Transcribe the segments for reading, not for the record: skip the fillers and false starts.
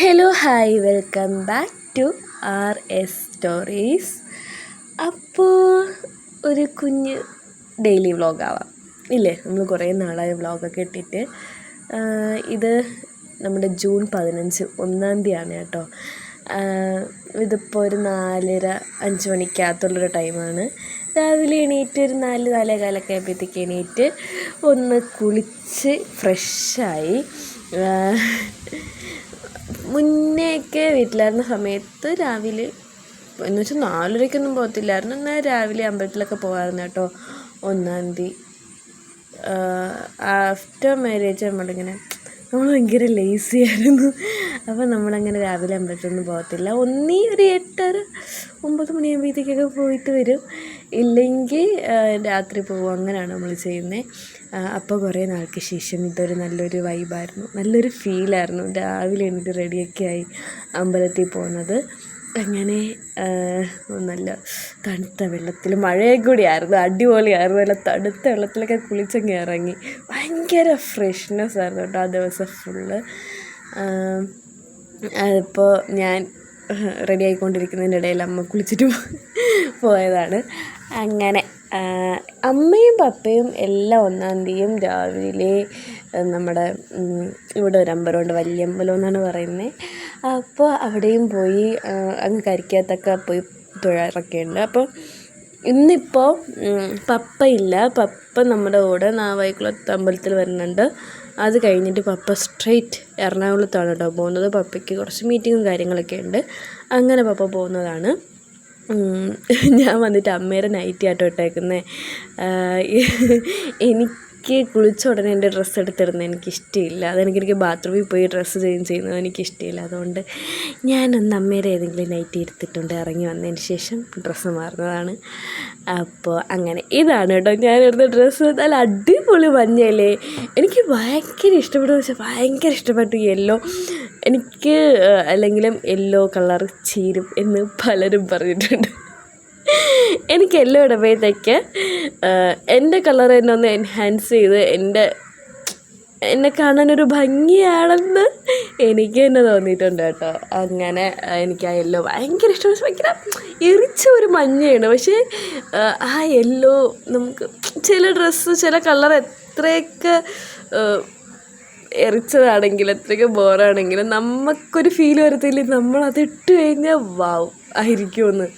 Hello hi welcome back to RS stories. അപ്പോൾ ഒരു കുഞ്ഞ് ഡെയിലി വ്ളോഗാവാം ഇല്ലേ? നമ്മൾ കുറേ നാളായ വ്ളോഗൊക്കെ ഇട്ടിട്ട്. ഇത് നമ്മുടെ ജൂൺ 15 1-ാം തീയതിയാണ് കേട്ടോ. ഇതിപ്പോൾ ഒരു 4:30-5 മണിക്കകത്തുള്ളൊരു ടൈമാണ്. രാവിലെ എണീറ്റ് ഒരു 4-4:15 ആയപ്പോഴത്തേക്ക് എണീറ്റ് ഒന്ന് കുളിച്ച് ഫ്രഷായി. മുന്നേയൊക്കെ വീട്ടിലായിരുന്ന സമയത്ത് രാവിലെ എന്ന് വെച്ചാൽ 4:30-ക്കൊന്നും പോകത്തില്ലായിരുന്നു. എന്നാൽ രാവിലെ അമ്പലത്തിലൊക്കെ പോകാമായിരുന്നു കേട്ടോ. 1-ാം തീയതി ആഫ്റ്റർ മാരേജ് നമ്മൾ ഭയങ്കര ലേസി ആയിരുന്നു. അപ്പോൾ നമ്മളങ്ങനെ രാവിലെ അമ്പലത്തിലൊന്നും പോകത്തില്ല. ഒന്നീ ഒരു 8:30-9 മണിയാകുമ്പോഴത്തേക്കൊക്കെ പോയിട്ട് വരും, ഇല്ലെങ്കിൽ രാത്രി പോകും. അങ്ങനെയാണ് നമ്മൾ ചെയ്യുന്നത്. അപ്പോൾ കുറേ നാൾക്ക് ശേഷം ഇതൊരു നല്ലൊരു വൈബായിരുന്നു, നല്ലൊരു ഫീലായിരുന്നു. രാവിലെ എണീറ്റ് റെഡിയൊക്കെ ആയി അമ്പലത്തിൽ പോകുന്നത്. അങ്ങനെ നല്ല തണുത്ത വെള്ളത്തിൽ, മഴയും കൂടിയായിരുന്നു, അടിപൊളിയായിരുന്നു. നല്ല തണുത്ത വെള്ളത്തിലൊക്കെ കുളിച്ചങ്ങ് ഇറങ്ങി. ഭയങ്കര ഫ്രഷ്നെസ് ആയിരുന്നു കേട്ടോ ആ ദിവസം ഫുള്ള്. അതിപ്പോൾ ഞാൻ റെഡി ആയിക്കൊണ്ടിരിക്കുന്നതിൻ്റെ ഇടയിൽ അമ്മ കുളിച്ചിട്ട് പോയതാണ്. അങ്ങനെ അമ്മയും പപ്പയും എല്ലാം 1-ാം തീയതിയും രാവിലെ നമ്മുടെ ഇവിടെ ഒരു അമ്പലമുണ്ട്, വലിയ അമ്പലം എന്നാണ് പറയുന്നത്. അപ്പോൾ അവിടെയും പോയി അങ്ങ് കരിക്കകത്തൊക്കെ പോയി തൊഴാറൊക്കെ ഉണ്ട്. അപ്പോൾ ഇന്നിപ്പോൾ പപ്പ ഇല്ല. പപ്പ നമ്മുടെ കൂടെ നാവായിക്കുളത്ത് അമ്പലത്തിൽ വരുന്നുണ്ട്. അത് കഴിഞ്ഞിട്ട് പപ്പ സ്ട്രെയിറ്റ് എറണാകുളത്താണ് കേട്ടോ പോകുന്നത്. പപ്പയ്ക്ക് കുറച്ച് മീറ്റിങ്ങും കാര്യങ്ങളൊക്കെ ഉണ്ട്. അങ്ങനെ പപ്പ പോകുന്നതാണ്. ഞാൻ വന്നിട്ട് അമ്മയുടെ നൈറ്റി ആട്ടോ ഇട്ടേക്കുന്നത്. എനിക്ക് കുളിച്ച ഉടനെ എൻ്റെ ഡ്രസ്സ് എടുത്തിടുന്നത് എനിക്കിഷ്ടമില്ല. അതെനിക്ക് ബാത്റൂമിൽ പോയി ഡ്രസ്സ് ചേഞ്ച് ചെയ്യുന്നത് എനിക്കിഷ്ടമില്ല. അതുകൊണ്ട് ഞാനൊന്ന് അമ്മയുടെ ഏതെങ്കിലും നൈറ്റി എടുത്തിട്ടുണ്ട് ഇറങ്ങി വന്നതിന് ശേഷം ഡ്രസ്സ് മാറുന്നതാണ്. അപ്പോൾ അങ്ങനെ ഇതാണ് കേട്ടോ ഞാനെടുത്ത ഡ്രസ്സ്. നല്ല അടിപൊളി മഞ്ഞയല്ലേ, എനിക്ക് ഭയങ്കര ഇഷ്ടപ്പെട്ടു. പക്ഷേ ഭയങ്കര ഇഷ്ടപ്പെട്ടു യെല്ലോ. എനിക്ക് അല്ലെങ്കിലും യെല്ലോ കളർ ചേരും എന്ന് പലരും പറഞ്ഞിട്ടുണ്ട്. എനിക്ക് യെല്ലോ ഇടുമ്പോഴത്തേക്ക് എൻ്റെ കളർ തന്നെ ഒന്ന് എൻഹാൻസ് ചെയ്ത് എന്നെ കാണാനൊരു ഭംഗിയാണെന്ന് എനിക്ക് തന്നെ തോന്നിയിട്ടുണ്ട് കേട്ടോ. അങ്ങനെ എനിക്ക് ആ യെല്ലോ ഭയങ്കര ഇഷ്ടമാണ്. ഭയങ്കര എറിച്ച ഒരു മഞ്ഞയാണ്. പക്ഷേ ആ യെല്ലോ നമുക്ക് ചില ഡ്രസ്സ്, ചില കളർ എത്രയൊക്കെ എറിച്ചതാണെങ്കിലും എത്രയൊക്കെ ബോറാണെങ്കിലും നമുക്കൊരു ഫീൽ വരത്തില്ല, നമ്മളത് ഇട്ട് കഴിഞ്ഞാൽ വാവ് ആയിരിക്കുമെന്ന്.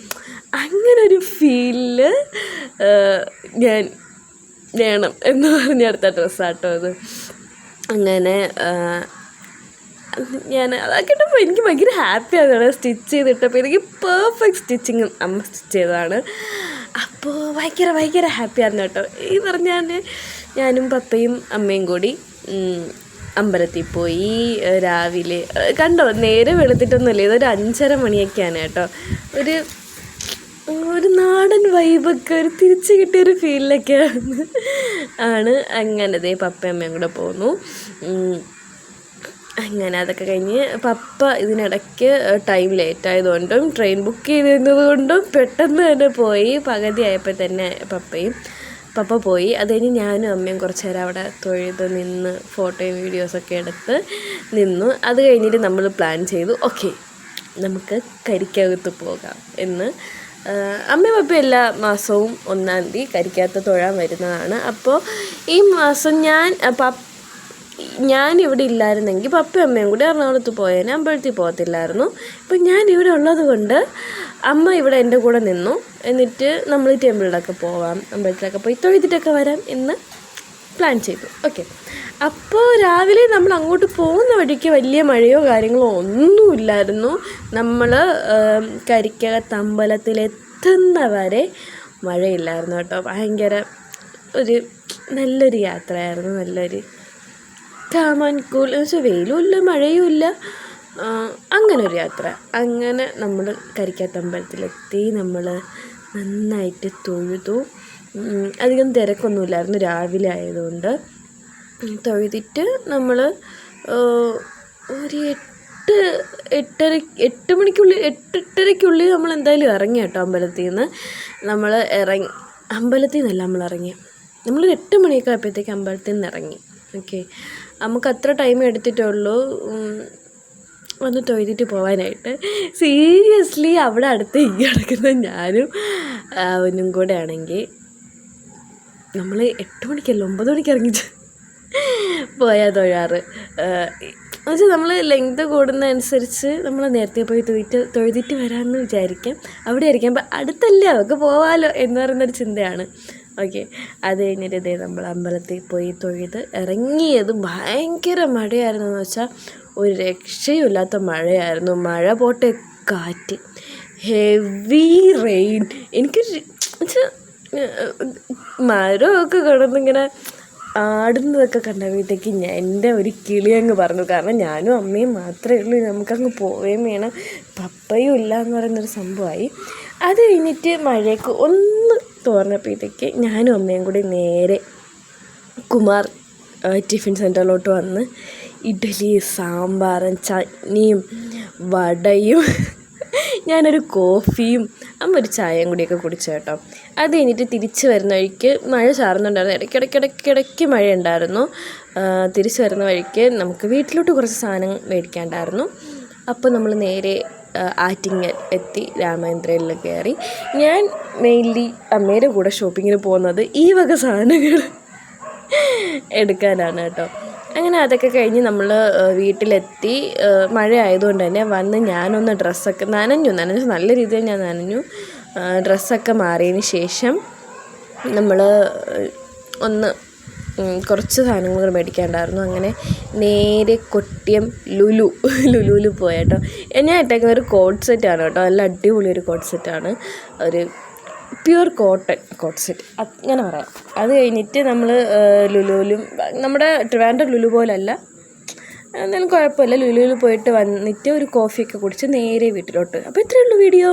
അങ്ങനൊരു ഫീലിൽ ഞാൻ വേണം എന്ന് പറഞ്ഞ് അടുത്ത ഡ്രസ്സാട്ടോ അത്. അങ്ങനെ ഞാൻ അതൊക്കെ ഇട്ടപ്പോൾ എനിക്ക് ഭയങ്കര ഹാപ്പിയാണ്. സ്റ്റിച്ച് ചെയ്തിട്ടപ്പോൾ എനിക്ക് പെർഫെക്റ്റ് സ്റ്റിച്ചിങ് അമ്മ സ്റ്റിച്ച് ചെയ്തതാണ്. അപ്പോൾ ഭയങ്കര ഹാപ്പിയായിരുന്നു കേട്ടോ. ഈ പറഞ്ഞാൽ ഞാനും പപ്പയും അമ്മയും കൂടി അമ്പലത്തിൽ പോയി. രാവിലെ കണ്ടോ, നേരെ വെളുത്തിട്ടൊന്നുമില്ല, ഇതൊരു 5:30 മണിയൊക്കെയാണ് കേട്ടോ. ഒരു നാടൻ വൈബൊക്കെ ഒരു തിരിച്ച് കിട്ടിയൊരു ഫീലിലൊക്കെയാണ് ആണ്. അങ്ങനെ പപ്പയും അമ്മയും കൂടെ പോന്നു. അങ്ങനെ അതൊക്കെ കഴിഞ്ഞ് പപ്പ ഇതിനിടയ്ക്ക് ടൈം ലേറ്റായതുകൊണ്ടും ട്രെയിൻ ബുക്ക് ചെയ്തിരുന്നത് കൊണ്ടും പെട്ടെന്ന് തന്നെ പോയി. പകുതി ആയപ്പോൾ തന്നെ പപ്പ പോയി. അത് കഴിഞ്ഞ് ഞാനും അമ്മയും കുറച്ച് നേരം അവിടെ തൊഴുത് നിന്ന് ഫോട്ടോയും വീഡിയോസൊക്കെ എടുത്ത് നിന്നു. അത് കഴിഞ്ഞിട്ട് നമ്മൾ പ്ലാൻ ചെയ്തു, ഓക്കെ നമുക്ക് കരിക്കകത്ത് പോകാം എന്ന്. അമ്മയും പപ്പയും എല്ലാ മാസവും 1-ാം തീയതി കരിക്കകത്ത് തൊഴാൻ വരുന്നതാണ്. അപ്പോൾ ഈ മാസം ഞാൻ ഇവിടെ ഇല്ലായിരുന്നെങ്കിൽ പപ്പയും അമ്മയും കൂടി എറണാകുളത്ത് പോയേനെ, അമ്പലത്തിൽ പോകത്തില്ലായിരുന്നു. ഇപ്പം ഞാൻ ഇവിടെ ഉള്ളത് കൊണ്ട് അമ്മ ഇവിടെ എൻ്റെ കൂടെ നിന്നു. എന്നിട്ട് നമ്മൾ ടെമ്പിളിലൊക്കെ പോവാം, അമ്പലത്തിലൊക്കെ പോയി തൊഴുതിട്ടൊക്കെ വരാം എന്ന് പ്ലാൻ ചെയ്തു. ഓക്കെ, അപ്പോൾ രാവിലെ നമ്മൾ അങ്ങോട്ട് പോകുന്ന വഴിക്ക് വലിയ മഴയോ കാര്യങ്ങളോ ഒന്നുമില്ലായിരുന്നു. നമ്മൾ കരിക്കകത്ത് അമ്പലത്തിലെത്തുന്ന വരെ മഴയില്ലായിരുന്നു കേട്ടോ. ഭയങ്കര നല്ലൊരു യാത്രയായിരുന്നു, നല്ലൊരു കാം ആൻഡ് കൂൾ എന്ന് വെച്ചാൽ വെയിലും ഇല്ല മഴയും ഇല്ല, അങ്ങനെ ഒരു യാത്ര. അങ്ങനെ നമ്മൾ കരിക്കകത്ത് അമ്പലത്തിലെത്തി. നമ്മൾ നന്നായിട്ട് തൊഴുതു. അധികം തിരക്കൊന്നുമില്ലായിരുന്നു, രാവിലെ ആയതുകൊണ്ട്. തൊഴുതിട്ട് നമ്മൾ ഒരു 8:30-8:30 നമ്മൾ എന്തായാലും ഇറങ്ങി കേട്ടോ അമ്പലത്തിൽ നിന്ന്. അമ്പലത്തിൽ നിന്നല്ല നമ്മൾ ഇറങ്ങി, നമ്മളൊരു 8 മണിയൊക്കെ ആയപ്പോഴത്തേക്ക് അമ്പലത്തിൽ നിന്ന് ഇറങ്ങി. ഓക്കെ, നമുക്ക് അത്ര ടൈം എടുത്തിട്ടുള്ളൂ. വന്ന് തൊഴുതിട്ട് പോകാനായിട്ട്. സീരിയസ്ലി അവിടെ അടുത്ത് ഈ കിടക്കുന്ന ഞാനും അവനും കൂടെ ആണെങ്കിൽ നമ്മൾ 8 മണിക്കല്ല 9 മണിക്ക് ഇറങ്ങിച്ച് പോയാൽ തൊഴാറ്. എന്നുവെച്ചാൽ നമ്മൾ ലെങ്ത് കൂടുന്നതനുസരിച്ച് നമ്മൾ നേരത്തെ പോയി തൊഴുതിട്ട് വരാമെന്ന് വിചാരിക്കാം. അവിടെ ആയിരിക്കാം അപ്പം അടുത്തല്ലേ അവർക്ക് പോവാമല്ലോ എന്ന് പറയുന്നൊരു ചിന്തയാണ്. ഓക്കെ, അത് കഴിഞ്ഞിട്ട് ഇതേ നമ്മൾ അമ്പലത്തിൽ പോയി തൊഴുത് ഇറങ്ങിയത് ഭയങ്കര മഴയായിരുന്നു. എന്ന് വെച്ചാൽ ഒരു രക്ഷയുമില്ലാത്ത മഴയായിരുന്നു. മഴ പോട്ടെ, കാറ്റ്, ഹെവി റെയിൻ. എനിക്ക് മരമൊക്കെ കിടന്നിങ്ങനെ ആടുന്നതൊക്കെ കണ്ടപ്പോഴത്തേക്ക് എൻ്റെ ഒരു കിളി അങ്ങ് പറഞ്ഞു. കാരണം ഞാനും അമ്മയും മാത്രമേ ഉള്ളൂ, നമുക്കങ്ങ് പോവുകയും വേണം, പപ്പയും ഇല്ല എന്ന് പറയുന്നൊരു സംഭവമായി. അത് കഴിഞ്ഞിട്ട് മഴയൊക്കെ ഒന്ന് തോർന്നപ്പോഴത്തേക്ക് ഞാനും അമ്മയും കൂടി നേരെ കുമാർ ടിഫിൻ സെൻറ്ററിലോട്ട് വന്ന് ഇഡ്ഡലി, സാമ്പാറും ചട്നിയും വടയും ഞാനൊരു കോഫിയും അമ്മ ഒരു ചായയും കൂടിയൊക്കെ കുടിച്ചു കേട്ടോ. അത് കഴിഞ്ഞിട്ട് തിരിച്ച് വരുന്ന വഴിക്ക് മഴ ചാറുന്നുണ്ടായിരുന്നു. ഇടയ്ക്കിടയ്ക്ക് മഴ ഉണ്ടായിരുന്നു. തിരിച്ച് വരുന്ന വഴിക്ക് നമുക്ക് വീട്ടിലോട്ട് കുറച്ച് സാധനം മേടിക്കാണ്ടായിരുന്നു. അപ്പോൾ നമ്മൾ നേരെ ആറ്റിങ്ങൽ എത്തി, രാമേന്ദ്രയിൽ കയറി. ഞാൻ മെയിൻലി അമ്മയുടെ കൂടെ ഷോപ്പിങ്ങിന് പോകുന്നത് ഈ വക സാധനങ്ങൾ എടുക്കാനാണ് കേട്ടോ. അങ്ങനെ അതൊക്കെ കഴിഞ്ഞ് നമ്മൾ വീട്ടിലെത്തി. മഴ ആയതുകൊണ്ട് തന്നെ വന്ന് ഞാനൊന്ന് ഡ്രസ്സൊക്കെ നനഞ്ഞു നല്ല രീതിയിൽ ഞാൻ നനഞ്ഞു. ഡ്രസ്സൊക്കെ മാറിയതിന് ശേഷം നമ്മൾ ഒന്ന് കുറച്ച് സാധനങ്ങൾ മേടിക്കാനുണ്ടായിരുന്നു. അങ്ങനെ നേരെ കൊട്ടിയം ലുലുവിൽ പോയേട്ടോ. ഞാൻ ഇട്ടേക്കുന്ന ഒരു കോട്ട് സെറ്റാണ് കേട്ടോ, നല്ല അടിപൊളി ഒരു കോട്ട് സെറ്റാണ്, ഒരു പ്യുവർ കോട്ടൺ കോട്ട് സെറ്റ് അങ്ങനെ പറയാം. അത് കഴിഞ്ഞിട്ട് നമ്മൾ ലുലുവിലും, നമ്മുടെ ട്രിവാൻഡ്രം ലുലു പോലല്ല, എന്നാലും കുഴപ്പമില്ല, ലുലുവിൽ പോയിട്ട് വന്നിട്ട് ഒരു കോഫിയൊക്കെ കുടിച്ച് നേരെ വീട്ടിലോട്ട്. അപ്പോൾ ഇത്രയേ ഉള്ളൂ വീഡിയോ.